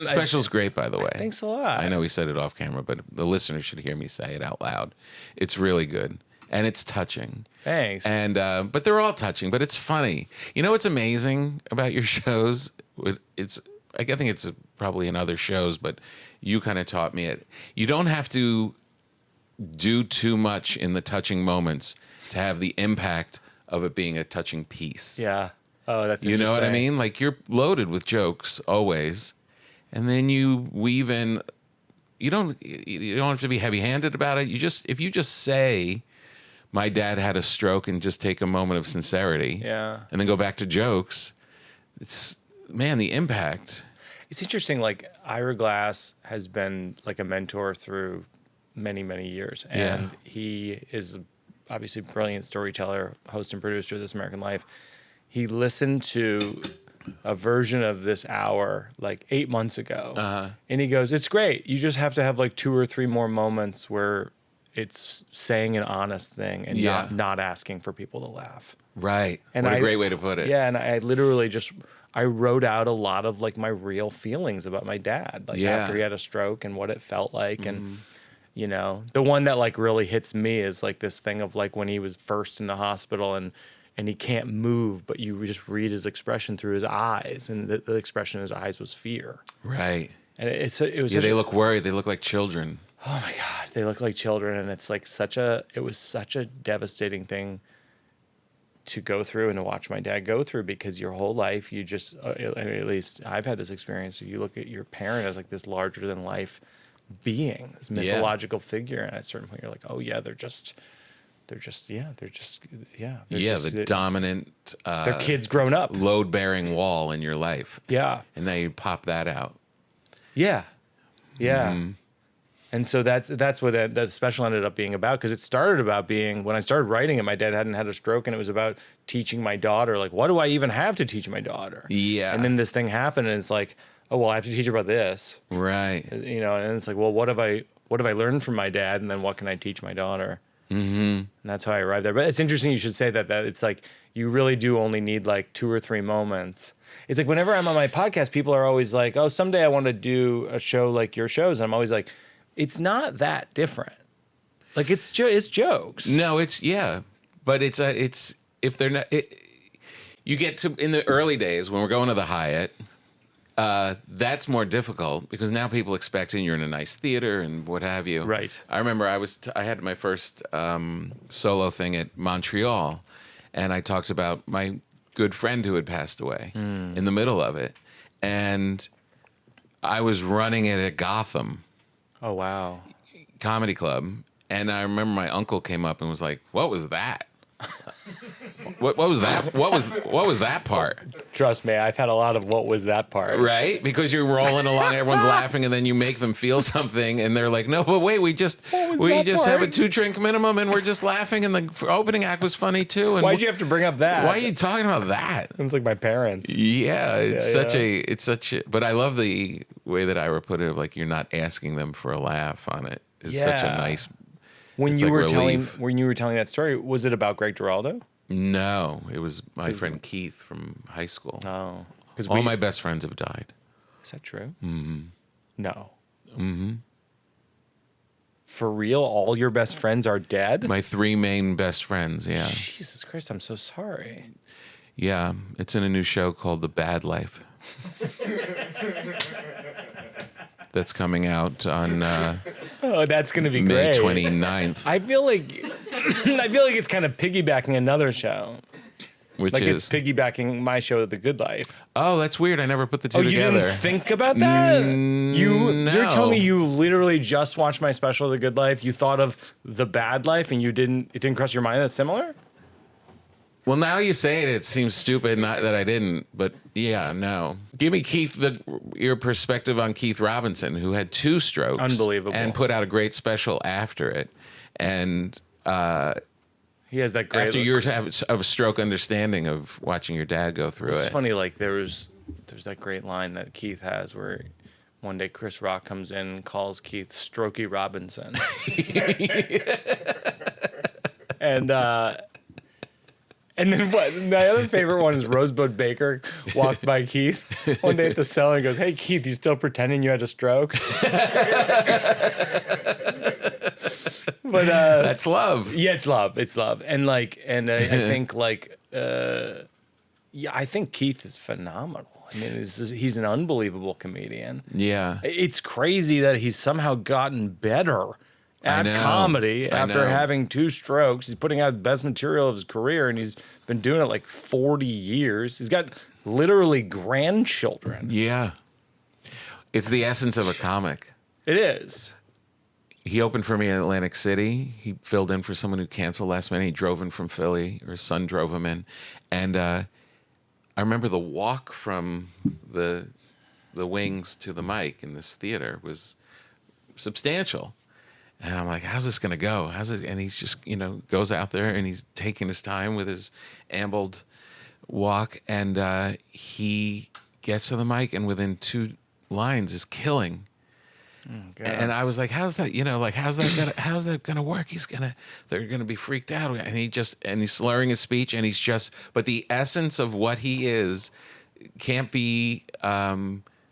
Special's great, by the way. Thanks a lot. I know we said it off camera, but the listeners should hear me say it out loud. It's really good. And it's touching. Thanks. And but they're all touching, but it's funny. You know what's amazing about your shows? I think it's probably in other shows, but you kind of taught me it. You don't have to do too much in the touching moments to have the impact of it being a touching piece. Yeah. Oh, that's interesting. You know what I mean? Like, you're loaded with jokes always, and then you weave in. You don't have to be heavy-handed about it. If you just say, "My dad had a stroke," and just take a moment of sincerity, Yeah. and then go back to jokes. The impact. It's interesting. Like, Ira Glass has been like a mentor through many, many years, and he is obviously a brilliant storyteller, host and producer of This American Life. He listened to a version of this hour like 8 months ago, and he goes, "It's great. You just have to have like 2 or 3 more moments where it's saying an honest thing and not asking for people to laugh." Right. And what a great way to put it. Yeah, and I literally I wrote out a lot of like my real feelings about my dad, like after he had a stroke and what it felt like. And, you know, the one that like really hits me is like this thing of like when he was first in the hospital and he can't move, but you just read his expression through his eyes, and the expression in his eyes was fear. Right. And it was they look worried. They look like children. Oh my God, they look like children. And it's like it was such a devastating thing to go through and to watch my dad go through, because your whole life you just, at least I've had this experience, you look at your parent as like this larger than life being, this mythological figure, and at a certain point you're like, oh yeah, they're just the dominant their kid's grown up, load-bearing wall in your life. Yeah. And now you pop that out. Yeah. And so that's what that special ended up being about, because it started about being, when I started writing it, my dad hadn't had a stroke, and it was about teaching my daughter, like, what do I even have to teach my daughter? Yeah. And then this thing happened, and it's like, oh, well, I have to teach her about this. Right. You know, and it's like, well, what have I learned from my dad, and then what can I teach my daughter? And that's how I arrived there. But it's interesting you should say that it's like, you really do only need like 2 or 3 moments. It's like whenever I'm on my podcast, people are always like, oh, someday I want to do a show like your shows. And I'm always like, it's not that different. Like it's jokes. No, but it's if they're not. You get to in the early days when we're going to the Hyatt. That's more difficult because now people expect you're in a nice theater and what have you. Right. I remember I had my first solo thing at Montreal, and I talked about my good friend who had passed away in the middle of it, and I was running it at Gotham. Oh wow. Comedy club, and I remember my uncle came up and was like, "What was that? What was that? What was that part?" Trust me, I've had a lot of what was that part. Right? Because you're rolling along, everyone's laughing, and then you make them feel something, and they're like, "No, but wait, we just have a 2-drink minimum, and we're just laughing, and the opening act was funny too." And why'd you have to bring up that? Why are you talking about that? It's like my parents. Yeah, it's such a. But I love the way that Ira put it, of like you're not asking them for a laugh on it. It's such a nice. When you were telling that story, was it about Greg Giraldo? No, it was my friend Keith from high school. Oh, because all my best friends have died. Is that true? Mm-hmm. No. Mm-hmm. For real, all your best friends are dead? My 3 main best friends. Yeah. Jesus Christ, I'm so sorry. Yeah, it's in a new show called The Bad Life. That's coming out on that's going to be May great. 29th. I feel like it's kind of piggybacking another show. Which like is? It's piggybacking my show, The Good Life. Oh, that's weird. I never put the two together. You didn't think about that? No. You're telling me you literally just watched my special, The Good Life. You thought of The Bad Life, and it didn't cross your mind that's similar? Well, now you say it, it seems stupid not that I didn't, but yeah, no. Give me your perspective on Keith Robinson, who had 2 strokes. Unbelievable. And put out a great special after it. And he has that great after years of stroke understanding of watching your dad go through it. It's funny, like there's that great line that Keith has where one day Chris Rock comes in and calls Keith Strokey Robinson. And then what? My other favorite one is Rosebud Baker walked by Keith one day at the cellar and goes, "Hey Keith, you still pretending you had a stroke?" But That's love. yeah, it's love. It's love. And like, and I think like, yeah, I think Keith is phenomenal. I mean, he's an unbelievable comedian. Yeah. It's crazy that he's somehow gotten better at comedy after having 2 strokes. He's putting out the best material of his career, and he's been doing it like 40 years. He's got literally grandchildren. Yeah. It's the essence of a comic. It is. He opened for me in Atlantic City. He filled in for someone who canceled last minute. He drove in from Philly, or his son drove him in. And I remember the walk from the wings to the mic in this theater was substantial. And I'm like, how's this going to go? How's it? And he's just, goes out there and he's taking his time with his ambled walk. And he gets to the mic and within 2 lines is killing. Oh, and I was like, how's that? How's that gonna work? They're gonna be freaked out. And he's slurring his speech, and but the essence of what he is can't be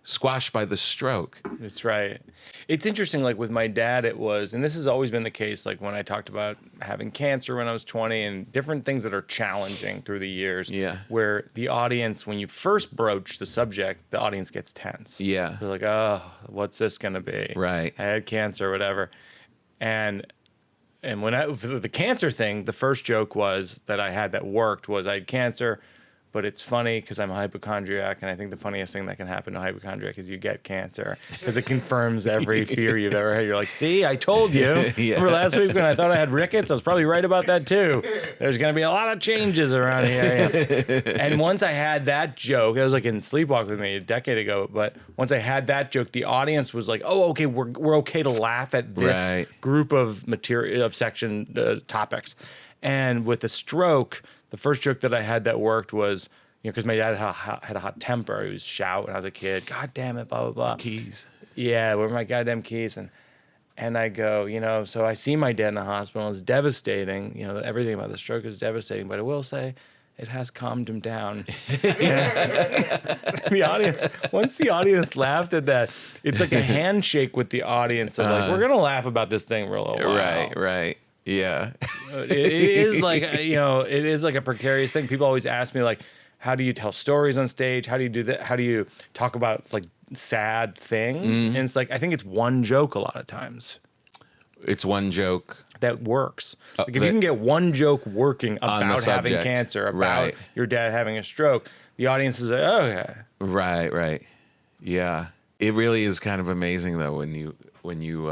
squashed by the stroke. That's right. It's interesting, like with my dad, it was, and this has always been the case, like when I talked about having cancer when I was 20 and different things that are challenging through the years, where the audience, when you first broach the subject, the audience gets tense. Yeah. They're like, oh, what's this going to be? Right. I had cancer or whatever. And for the cancer thing, the first joke was that I had that worked was I had cancer, but it's funny because I'm a hypochondriac, and I think the funniest thing that can happen to a hypochondriac is you get cancer because it confirms every fear you've ever had. You're like, see, I told you. Yeah. Remember last week when I thought I had rickets? I was probably right about that too. There's going to be a lot of changes around here. And once I had that joke, it was like in Sleepwalk with Me a decade ago, but once I had that joke, the audience was like, oh, okay, we're okay to laugh at this group of material, of section topics. And with the stroke, the first joke that I had that worked was, because my dad had a hot temper. He was shout when I was a kid. God damn it, blah, blah, blah. Keys. Yeah, where are my goddamn keys? And I go, so I see my dad in the hospital. It's devastating. Everything about the stroke is devastating. But I will say, it has calmed him down. The audience, once the audience laughed at that, it's like a handshake with the audience of like, we're going to laugh about this thing for a little while. Right. Yeah. It is like, it is like a precarious thing. People always ask me, like, how do you tell stories on stage? How do you do that? How do you talk about like sad things? Mm-hmm. And it's like, I think it's one joke a lot of times. It's one joke that works. Like if you can get one joke working about having cancer, about your dad having a stroke, the audience is like, oh yeah. Right. Yeah. It really is kind of amazing though when you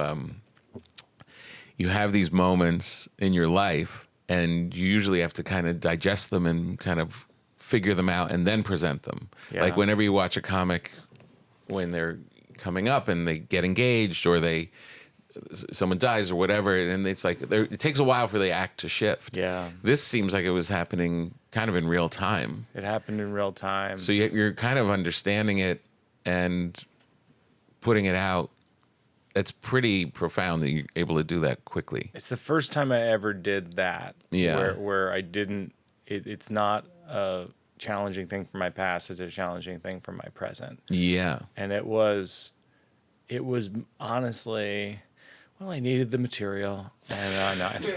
have these moments in your life, and you usually have to kind of digest them and kind of figure them out and then present them. Yeah. Like whenever you watch a comic when they're coming up and they get engaged or someone dies or whatever, and it's like it takes a while for the act to shift. Yeah. This seems like it was happening kind of in real time. It happened in real time. So you're kind of understanding it and putting it out. It's pretty profound that you're able to do that quickly. It's the first time I ever did that. Yeah. Where I didn't, it's not a challenging thing from my past, it's a challenging thing from my present. Yeah. And it was honestly, well, I needed the material. And nice.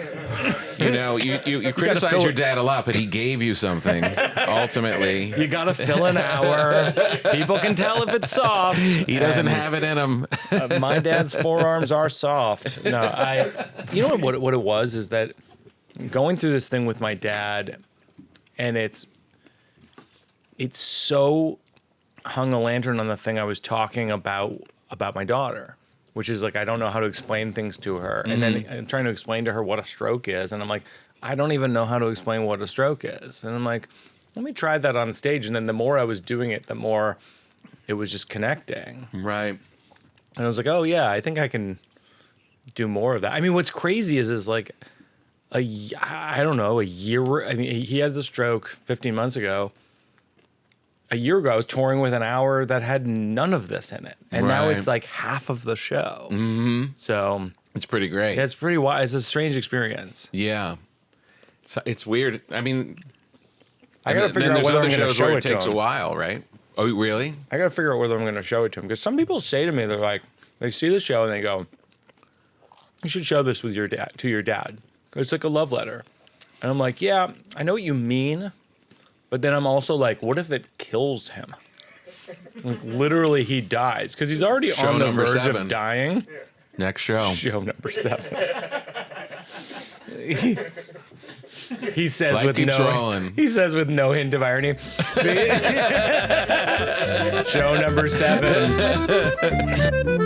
You criticize your dad a lot, but he gave you something. Ultimately, you got to fill an hour. People can tell if it's soft. He doesn't have it in him. My dad's forearms are soft. No, what it was is that going through this thing with my dad, and it's so hung a lantern on the thing I was talking about my daughter. Which is like, I don't know how to explain things to her. Mm-hmm. And then I'm trying to explain to her what a stroke is. And I'm like, I don't even know how to explain what a stroke is. And I'm like, let me try that on stage. And then the more I was doing it, the more it was just connecting. Right. And I was like, oh yeah, I think I can do more of that. I mean, what's crazy is like, a year, I mean, he had the stroke 15 months ago. A year ago, I was touring with an hour that had none of this in it. And now it's like half of the show. Mm-hmm. So it's pretty great. It's pretty wild. It's a strange experience. Yeah. So it's weird. I mean, I gotta figure out whether I'm gonna show where it it to takes a him. while, right? Oh, really? I gotta figure out whether I'm gonna show it to him because some people say to me, they're like, they see the show and they go, "You should show this with your dad to your dad. It's like a love letter." And I'm like, "Yeah, I know what you mean," but then I'm also like, "What if it kills him? Like literally, he dies because he's already Show on the number verge 7. of dying." Next show. Show number 7. He says Life with keeps no rolling. he says with no hint of irony. Show number 7.